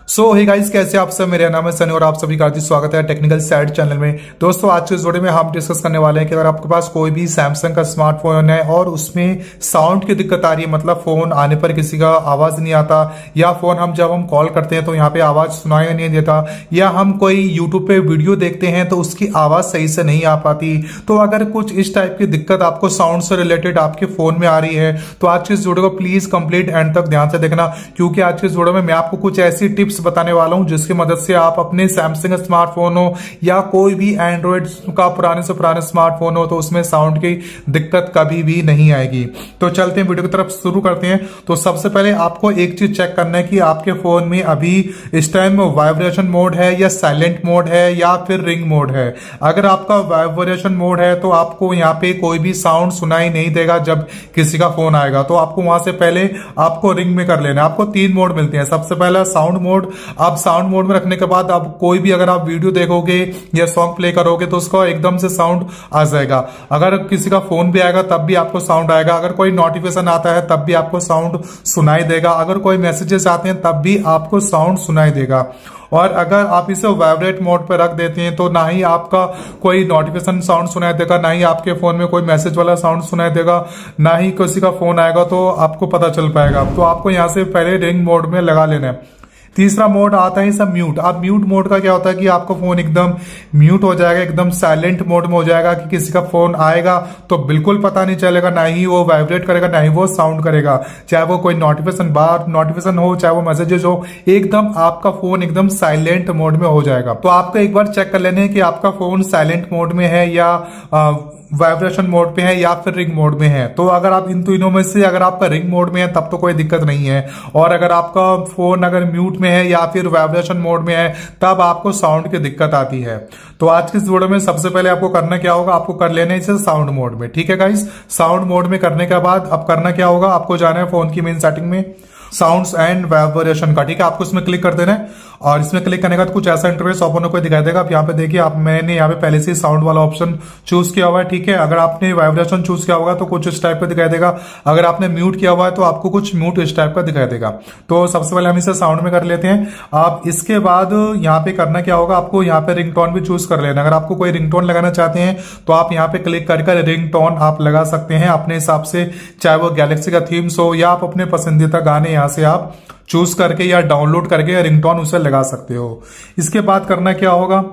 Hey guys, कैसे आप सब। मेरा नाम है सनी और आप सभी का हार्दिक स्वागत है टेक्निकल साइड चैनल में। दोस्तों, आज के इस वीडियो में हम डिस्कस करने वाले हैं कि अगर आपके पास कोई भी सैमसंग का स्मार्टफोन है और उसमें साउंड की दिक्कत आ रही है, मतलब फोन आने पर किसी का आवाज नहीं आता, या फोन जब हम कॉल करते हैं तो यहाँ पे आवाज सुनाई नहीं देता, या हम कोई यूट्यूब पे वीडियो देखते हैं तो उसकी आवाज सही से नहीं आ पाती। तो अगर कुछ इस टाइप की दिक्कत आपको साउंड से रिलेटेड आपके फोन में आ रही है तो आज के इस वीडियो को प्लीज कंप्लीट एंड तक ध्यान से देखना, क्योंकि आज के इस वीडियो में मैं आपको कुछ ऐसी टिप्स बताने वाला हूं जिसकी मदद से आप अपने सैमसंग स्मार्टफोन हो या कोई भी एंड्रॉइड का पुराने से पुराने स्मार्टफोन हो तो उसमें साउंड की दिक्कत कभी भी नहीं आएगी। तो चलते हैं वीडियो की तरफ, शुरू करते हैं। तो सबसे पहले आपको एक चीज चेक करना है कि आपके फोन में अभी इस टाइम वाइब्रेशन मोड है या साइलेंट मोड है या फिर रिंग मोड है। अगर आपका वाइब्रेशन मोड है तो आपको यहाँ पे कोई भी साउंड सुनाई नहीं देगा जब किसी का फोन आएगा। तो आपको वहां से पहले आपको रिंग में कर लेना है। आपको 3 मोड मिलते हैं। सबसे पहला साउंड मोड। आप साउंड मोड में रखने के बाद आप कोई भी अगर आप वीडियो देखोगे या सॉन्ग प्ले करोगे तो उसका एकदम से साउंड आ जाएगा। अगर किसी का फोन भी आएगा तब भी आपको साउंड आएगा। अगर कोई नोटिफिकेशन आता है तब भी आपको साउंड सुनाई देगा। अगर कोई मैसेजेस आते हैं तब भी आपको साउंड सुनाई देगा। और अगर आप इसे वाइब्रेट मोड पर रख देते हैं तो ना ही आपका कोई नोटिफिकेशन साउंड सुनाई देगा, ना ही आपके फोन में कोई मैसेज वाला साउंड सुनाई देगा, ना ही किसी का फोन आएगा तो आपको पता चल पाएगा। तो आपको यहां से पहले रिंग मोड में लगा लेना है। तीसरा मोड आता है सब म्यूट। अब म्यूट मोड का क्या होता है कि आपका फोन एकदम म्यूट हो जाएगा, एकदम साइलेंट मोड में हो जाएगा कि किसी का फोन आएगा तो बिल्कुल पता नहीं चलेगा, ना ही वो वाइब्रेट करेगा, ना ही वो साउंड करेगा। चाहे वो कोई नोटिफिकेशन हो, चाहे वो मैसेजेस हो, एकदम आपका फोन एकदम साइलेंट मोड में हो जाएगा। तो आपको एक बार चेक कर लेना है कि आपका फोन साइलेंट मोड में है या वाइब्रेशन मोड पे है या फिर रिंग मोड में है। तो अगर आप इन तीनों में से अगर आपका रिंग मोड में है तब तो कोई दिक्कत नहीं है, और अगर आपका फोन अगर म्यूट में है या फिर वाइब्रेशन मोड में है तब आपको साउंड की दिक्कत आती है। तो आज की इस वीडियो में सबसे पहले आपको करना क्या होगा, आपको कर लेना है इसे साउंड मोड में। ठीक है गाइस, साउंड मोड में करने के बाद अब करना क्या होगा, आपको जाना है फोन की मेन सेटिंग में, साउंड्स एंड वाइब्रेशन का। ठीक है, आपको इसमें क्लिक कर देना है और इसमें क्लिक करने के बाद कुछ ऐसा इंटरफेस ओपन होकर दिखाई देगा। आप यहाँ पे देखिए, मैंने यहाँ पे पहले से साउंड वाला ऑप्शन चूज किया हुआ है। ठीक है, अगर आपने वाइब्रेशन चूज किया होगा तो कुछ इस टाइप का दिखाई देगा, अगर आपने म्यूट किया हुआ है तो आपको कुछ म्यूट इस टाइप का दिखाई देगा। तो सबसे पहले हम इसे साउंड में कर लेते हैं। आप इसके बाद यहाँ पे करना क्या होगा, आपको यहाँ पे रिंगटोन भी चूज कर लेना। अगर आपको कोई रिंगटोन लगाना चाहते हैं तो आप यहाँ पे क्लिक कर रिंगटोन आप लगा सकते हैं अपने हिसाब से, चाहे वो गैलेक्सी का थीम्स हो या आप अपने पसंदीदा गाने यहाँ से आप चूज करके या डाउनलोड करके या रिंगटोन उसे लगा सकते हो। इसके बाद करना क्या होगा,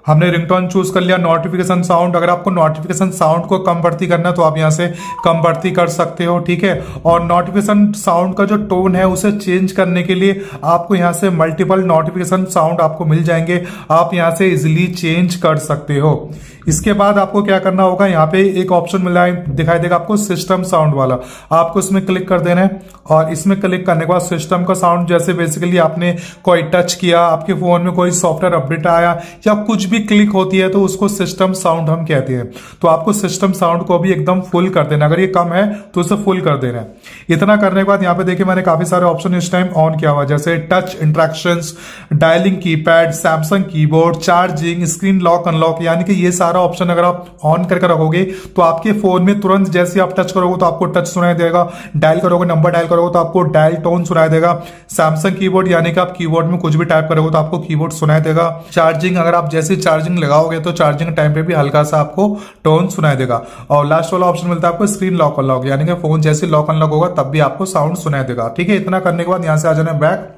हमने रिंगटोन चूज कर लिया। नोटिफिकेशन साउंड, अगर आपको नोटिफिकेशन साउंड को कम बढ़ती करना है तो आप यहां से कम बढ़ती कर सकते हो। ठीक है, और नोटिफिकेशन साउंड का जो टोन है उसे चेंज करने के लिए आपको यहां से मल्टीपल नोटिफिकेशन साउंड आपको मिल जाएंगे, आप यहां से इजिली चेंज कर सकते हो। इसके बाद आपको क्या करना होगा, यहाँ पे एक ऑप्शन मिला है, दिखाई देगा आपको सिस्टम साउंड वाला, आपको इसमें क्लिक कर देना है। और इसमें क्लिक करने के बाद सिस्टम का साउंड, जैसे बेसिकली आपने कोई टच किया, आपके फोन में कोई सॉफ्टवेयर अपडेट आया या कुछ भी क्लिक होती है तो उसको सिस्टम साउंड हम कहते हैं। तो आपको सिस्टम साउंड को भी एकदम फुल कर देना, अगर ये कम है तो उसे फुल कर देना है। इतना करने के बाद यहाँ पे देखिए मैंने काफी सारे ऑप्शन इस टाइम ऑन किया हुआ, जैसे touch interactions, dialling keypad, Samsung keyboard, charging, screen lock unlock, यानी कि ये सारा ऑप्शन अगर आप ऑन करके रखोगे तो आपके फोन में तुरंत जैसे आप टच करोगे तो आपको टच सुनाई देगा, डायल करोगे, नंबर डायल करोगे तो आपको डायल टोन सुनाई देगा। सैमसंग कीबोर्ड, यानी कि आप कीबोर्ड में कुछ भी टाइप करोगे तो आपको कीबोर्ड सुनाई देगा। चार्जिंग, अगर आप जैसे चार्जिंग लगाओगे तो चार्जिंग टाइम पे भी हल्का सा आपको टोन सुनाई देगा। और लास्ट वाला ऑप्शन मिलता है आपको स्क्रीन लॉक अनलॉक, यानी कि फोन जैसे लॉक अनलॉक होगा तब भी आपको साउंड सुनाई देगा। ठीक है, इतना करने के बाद यहां से आ जाना बैक,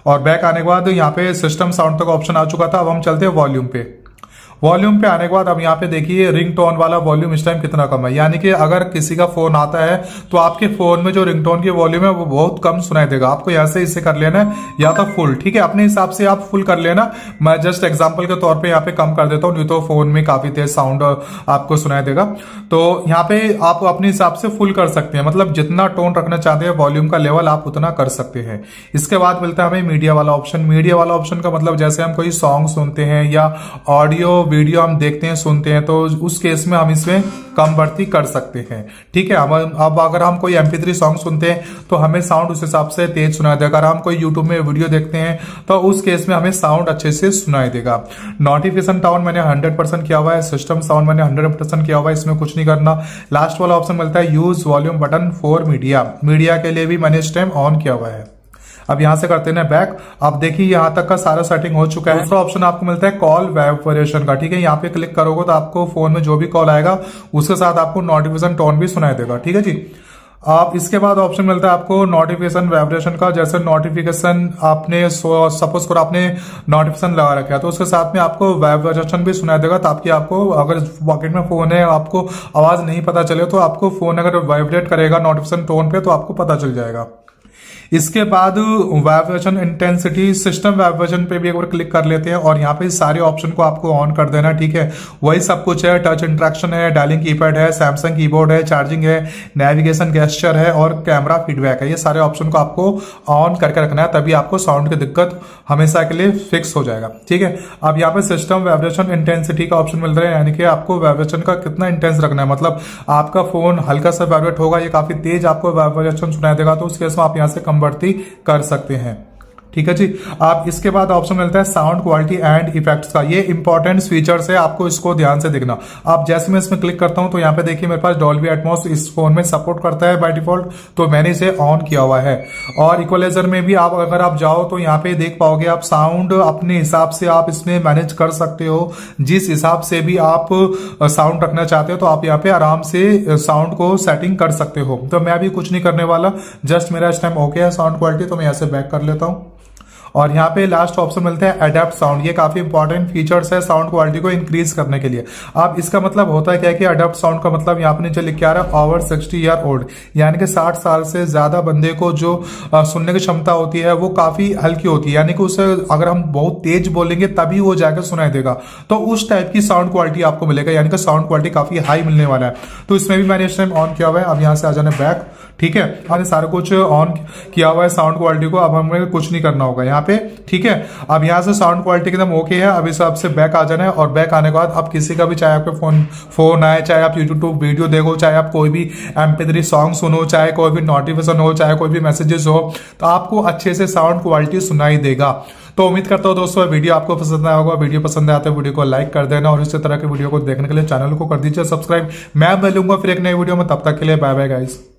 और बैक आने के बाद यहाँ पे सिस्टम साउंड तक ऑप्शन आ चुका था। अब हम चलते हैं वॉल्यूम पे। वॉल्यूम पे आने के बाद अब यहाँ पे देखिए रिंगटोन वाला वॉल्यूम इस टाइम कितना कम है, यानी कि अगर किसी का फोन आता है तो आपके फोन में जो रिंगटोन की वॉल्यूम है वो बहुत कम सुनाई देगा। आपको यहाँ से इसे कर लेना है या तो फुल। ठीक है, अपने हिसाब से आप फुल कर लेना, मैं जस्ट एग्जांपल के तौर पे यहाँ पे कम कर देता हूँ, नहीं तो फोन में काफी तेज साउंड आपको सुनाई देगा। तो यहाँ पे आप अपने हिसाब से फुल कर सकते हैं, मतलब जितना टोन रखना चाहते हैं वॉल्यूम का लेवल आप उतना कर सकते हैं। इसके बाद मिलता है हमें मीडिया वाला ऑप्शन। मीडिया वाला ऑप्शन का मतलब जैसे हम कोई सॉन्ग सुनते हैं या ऑडियो वीडियो हम देखते हैं सुनते हैं तो उस केस में हम इसमें कम बढ़ती कर सकते हैं। ठीक है, अब अगर हम कोई MP3 सॉन्ग सुनते हैं तो हमें साउंड उस हिसाब से तेज सुनाई देगा। अगर हम कोई यूट्यूब में वीडियो देखते हैं तो उस केस में हमें साउंड अच्छे से सुनाई देगा। नोटिफिकेशन टाउन मैंने 100% किया हुआ है, सिस्टम साउंड मैंने 100% किया हुआ है, इसमें कुछ नहीं करना। लास्ट वाला ऑप्शन मिलता है use volume button for media, media के लिए भी मैंने इस टाइम ऑन किया हुआ है। अब यहाँ से करते हैं बैक। अब देखिए यहाँ तक का सारा सेटिंग हो चुका है। दूसरा ऑप्शन आपको मिलता है कॉल वाइब्रेशन का, ठीक है। यहाँ पे क्लिक करोगे तो आपको फोन में जो भी कॉल आएगा उसके साथ आपको नोटिफिकेशन टोन भी सुनाई देगा, ठीक है जी। आप इसके बाद ऑप्शन मिलता है आपको नोटिफिकेशन वाइब्रेशन का। जैसे नोटिफिकेशन आपने सपोज करो आपने नोटिफिकेशन लगा रखा है तो उसके साथ में आपको वाइब्रेशन भी सुनाई देगा, ताकि आपको अगर पॉकेट में फोन है आपको आवाज नहीं पता चले तो आपको फोन अगर वाइब्रेट करेगा नोटिफिकेशन टोन पे तो आपको पता चल जाएगा। इसके बाद वाइब्रेशन इंटेंसिटी सिस्टम वाइब्रेशन पे भी एक बार क्लिक कर लेते हैं और यहाँ पे सारे ऑप्शन को आपको ऑन कर देना, ठीक है। वही सब कुछ है, टच इंटरेक्शन है, डायलिंग कीपैड है, सैमसंग कीबोर्ड है, चार्जिंग है, नेविगेशन गेस्चर है और कैमरा फीडबैक है। ये सारे ऑप्शन को आपको ऑन करके रखना है, तभी आपको साउंड की दिक्कत हमेशा के लिए फिक्स हो जाएगा, ठीक है। अब यहाँ पे सिस्टम वाइब्रेशन इंटेंसिटी का ऑप्शन मिल रहा है, यानी कि आपको वाइब्रेशन का कितना इंटेंस रखना है। मतलब आपका फोन हल्का सा वाइब्रेट होगा, ये काफी तेज आपको वाइब्रेशन सुनाई देगा, तो उस केस में आप यहाँ से बढ़ती कर सकते हैं, ठीक है जी। आप इसके बाद ऑप्शन मिलता है साउंड क्वालिटी एंड इफेक्ट्स का। ये इंपॉर्टेंट फीचर्स है, आपको इसको ध्यान से देखना। आप जैसे मैं इसमें क्लिक करता हूं तो यहाँ पे देखिए मेरे पास डॉल्बी एटमॉस इस फोन में सपोर्ट करता है बाय डिफॉल्ट, तो मैंने इसे ऑन किया हुआ है। और इक्वलाइजर में भी आप अगर आप जाओ तो यहाँ पे देख पाओगे आप साउंड अपने हिसाब से आप इसमें मैनेज कर सकते हो। जिस हिसाब से भी आप साउंड रखना चाहते हो तो आप यहाँ पे आराम से साउंड को सेटिंग कर सकते हो। तो मैं भी कुछ नहीं करने वाला, जस्ट मेरा इस टाइम ओके है साउंड क्वालिटी, तो मैं यहाँ से बैक कर लेता हूँ। और यहाँ पे लास्ट ऑप्शन मिलता है अडेप्ट साउंड। ये काफी इंपॉर्टेंट फीचर्स है साउंड क्वालिटी को इंक्रीज करने के लिए। अब इसका मतलब होता है क्या कि अडेप्ट साउंड का मतलब यहाँ पे नीचे लिख के आ रहा है ओवर 60 ईयर ओल्ड, यानी कि 60 साल से ज्यादा बंदे को जो सुनने की क्षमता होती है वो काफी हल्की होती है, यानी कि उसे अगर हम बहुत तेज बोलेंगे तभी वो जाकर सुनाई देगा, तो उस टाइप की साउंड क्वालिटी आपको मिलेगा, यानी कि साउंड क्वालिटी काफी हाई मिलने वाला है। तो इसमें भी मैंने इस टाइम ऑन किया हुआ है। अब यहाँ से आ जाना बैक, ठीक है। हमने सारा कुछ ऑन किया हुआ है साउंड क्वालिटी को, अब हमें कुछ नहीं करना होगा यहाँ पे, ठीक है। अब यहाँ से साउंड क्वालिटी एकदम ओके है। अब इस हिसाब से बैक आ जाना है और बैक आने के बाद आप किसी का भी, चाहे आपके फोन आए, चाहे आप यूट्यूब वीडियो देखो, चाहे आप कोई भी MP3 सॉन्ग सुनो, चाहे कोई भी नोटिफिकेशन हो, चाहे कोई भी मैसेजेस हो, तो आपको अच्छे से साउंड क्वालिटी सुनाई देगा। तो उम्मीद करता हूँ दोस्तों वीडियो आपको पसंद आया होगा। वीडियो पसंद आया तो वीडियो को लाइक कर देना और इसी तरह के वीडियो को देखने के लिए चैनल को कर दीजिए सब्सक्राइब। मैं मिलूंगा फिर एक नई वीडियो में, तब तक के लिए बाय बाय गाइस।